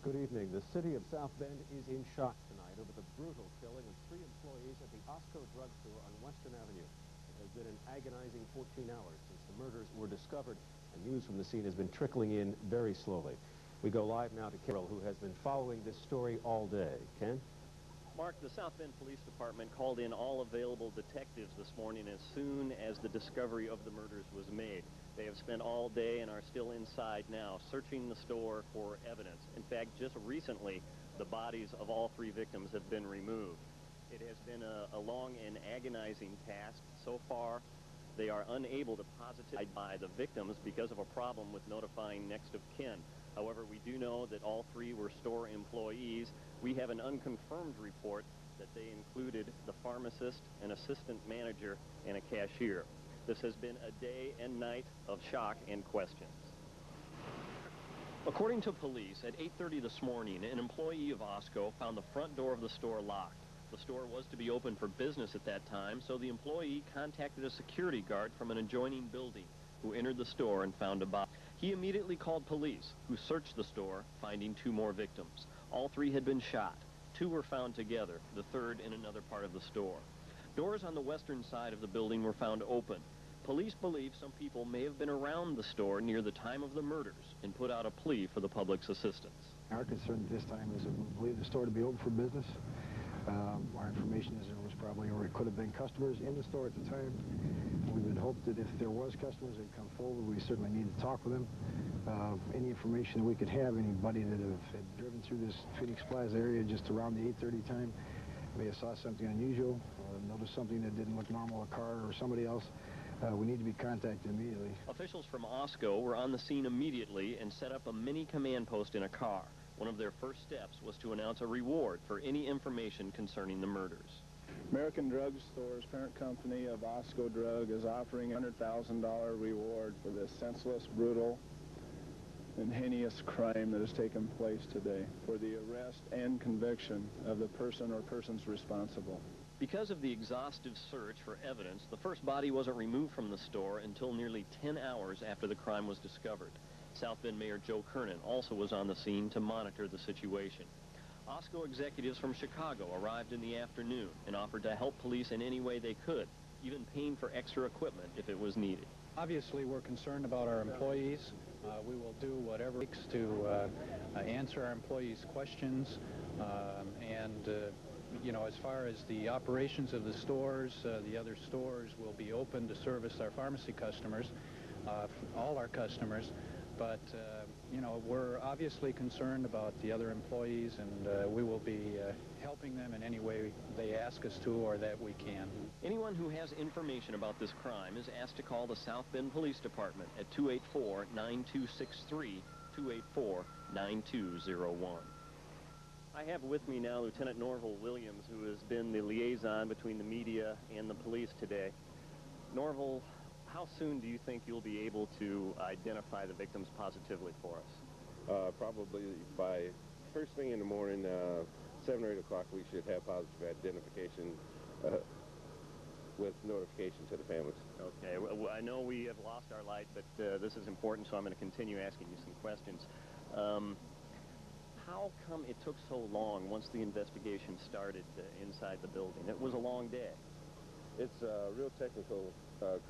Good evening. The city of South Bend is in shock tonight over the brutal killing of 3 employees at the Osco drugstore on Western Avenue. It has been an agonizing 14 hours since the murders were discovered, and news from the scene has been trickling in very slowly. We go live now to Carol, who has been following this story all day. Ken? Mark, the South Bend Police Department called in all available detectives this morning as soon as the discovery of the murders was made. They have spent all day and are still inside now, searching the store for evidence. In fact, just recently, the bodies of all 3 victims have been removed. It has been a long and agonizing task. So far, they are unable to positively identify the victims because of a problem with notifying next of kin. However, we do know that all 3 were store employees. We have an unconfirmed report that they included the pharmacist, an assistant manager, and a cashier. This has been a day and night of shock and questions. According to police, at 8:30 this morning, an employee of Osco found the front door of the store locked. The store was to be open for business at that time, so the employee contacted a security guard from an adjoining building who entered the store and found a body. He immediately called police, who searched the store, finding 2 more victims. All 3 had been shot. 2 were found together, the 3rd in another part of the store. Doors on the western side of the building were found open. Police believe some people may have been around the store near the time of the murders and put out a plea for the public's assistance. Our concern at this time is that we believe the store to be open for business. Our information is there was probably, or it could have been customers in the store at the time. We would hope that if there was customers that come forward, we certainly need to talk with them. Any information that we could have, anybody that had driven through this Phoenix Plaza area just around the 8:30 time, may have saw something unusual, noticed something that didn't look normal, a car or somebody else, we need to be contacted immediately. Officials from Osco were on the scene immediately and set up a mini command post in a car. One of their first steps was to announce a reward for any information concerning the murders. American Drug Store's parent company of Osco Drug is offering a $100,000 reward for this senseless, brutal, and heinous crime that has taken place today, for the arrest and conviction of the person or persons responsible. Because of the exhaustive search for evidence, the first body wasn't removed from the store until nearly 10 hours after the crime was discovered. South Bend Mayor Joe Kernan also was on the scene to monitor the situation. Osco executives from Chicago arrived in the afternoon and offered to help police in any way they could, even paying for extra equipment if it was needed. Obviously, we're concerned about our employees. We will do whatever it takes to answer our employees' questions. You know, as far as the operations of the stores, the other stores will be open to service our pharmacy customers, all our customers. But, you know, we're obviously concerned about the other employees, and we will be helping them in any way they ask us to or that we can. Anyone who has information about this crime is asked to call the South Bend Police Department at 284-9263, 284-9201. I have with me now Lieutenant Norval Williams, who has been the liaison between the media and the police today. Norval, how soon do you think you'll be able to identify the victims positively for us? Probably by first thing in the morning, 7 or 8 o'clock, we should have positive identification with notification to the families. Okay. Well, I know we have lost our light, but this is important, so I'm going to continue asking you some questions. How come it took so long once the investigation started inside the building? It was a long day. It's a real technical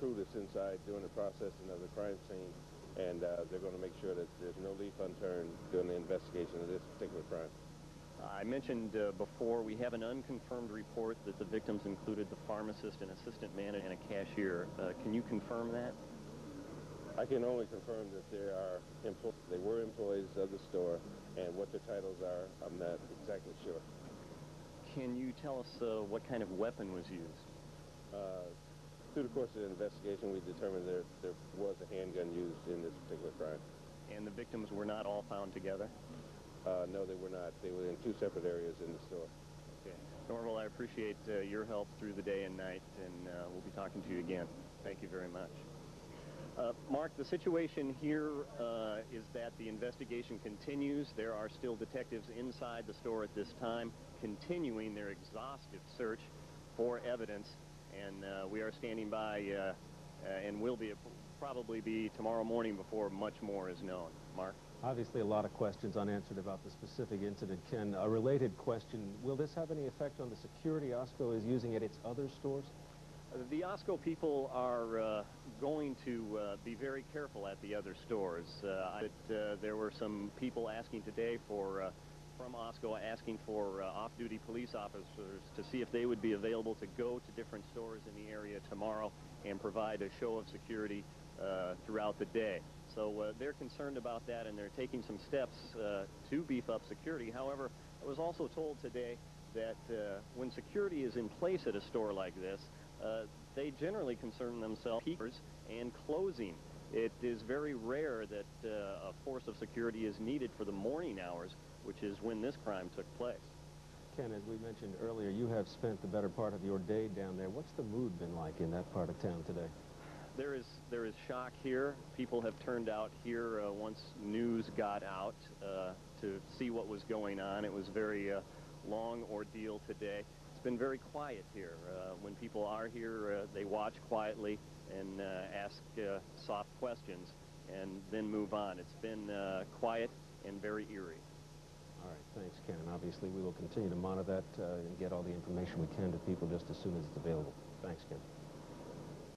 crew that's inside doing the processing of the crime scene, and they're going to make sure that there's no leaf unturned during the investigation of this particular crime. I mentioned before, we have an unconfirmed report that the victims included the pharmacist, an assistant manager, and a cashier. Can you confirm that? I can only confirm that they were employees of the store, and what their titles are, I'm not exactly sure. Can you tell us what kind of weapon was used? Through the course of the investigation, we determined there was a handgun used in this particular crime. And the victims were not all found together? No, they were not. They were in 2 separate areas in the store. Okay. Norval, I appreciate your help through the day and night, and we'll be talking to you again. Thank you very much. Mark, the situation here is that the investigation continues. There are still detectives inside the store at this time, continuing their exhaustive search for evidence, and we are standing by and will probably be tomorrow morning before much more is known. Mark? Obviously, a lot of questions unanswered about the specific incident. Ken, a related question, will this have any effect on the security Osco is using at its other stores? The Osco people are going to be very careful at the other stores. There were some people asking today from Osco asking for off-duty police officers to see if they would be available to go to different stores in the area tomorrow and provide a show of security throughout the day. So they're concerned about that, and they're taking some steps to beef up security. However, I was also told today that when security is in place at a store like this, they generally concern themselves with peekers and closing. It is very rare that a force of security is needed for the morning hours, which is when this crime took place. Ken, as we mentioned earlier, you have spent the better part of your day down there. What's the mood been like in that part of town today? There is shock here. People have turned out here once news got out to see what was going on. It was a very long ordeal today. It's been very quiet here. When people are here, they watch quietly and ask soft questions and then move on. It's been quiet and very eerie. All right, thanks, Ken. And obviously, we will continue to monitor that and get all the information we can to people just as soon as it's available. Thanks, Ken.